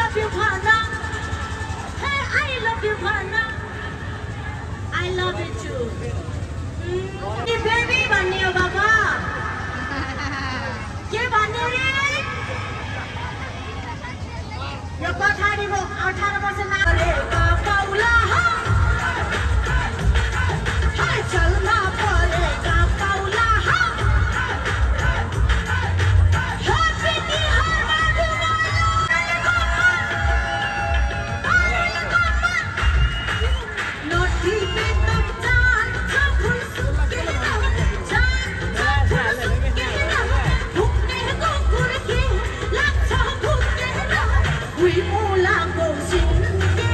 love you, Bhana. Hey, I love you, Bhana. I love you too. Baby, भन्ने हो बाबा. के भन्ने रे? यो पठारीको 18 वर्ष नागरिकका पाउला हा. हाय चलना परेगा पाउला हा. Happy Tiharma Naughty bit of time, ful sukke na, ful sukke na, bhukne ko kurke, lakcha bhukne na, hui mula ko sinke.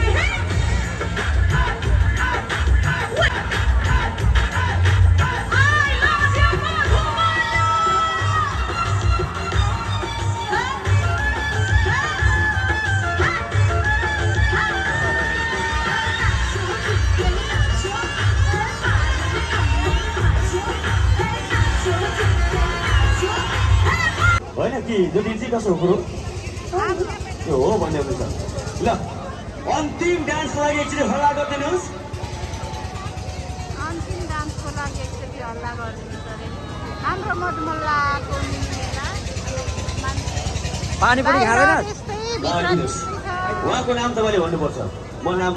I love you, Madhumala. होइन कि यो दिन चाहिँ कसो हो कुरो त्यो हो भन्ने हुन्छ ल अन्तिम डान्सको लागि एकचोटि हल्ला गरिदिनुहोस् अन्तिम डान्सको लागि एकचोटि हल्ला गरिदिनुहोस् अरे हाम्रो मधुमल्लाको मिलेर पानी पनि खाँदैन त्यस्तै ल, दिनुहोस्। उहाँको नाम तपाईँले भन्नुपर्छ म नाम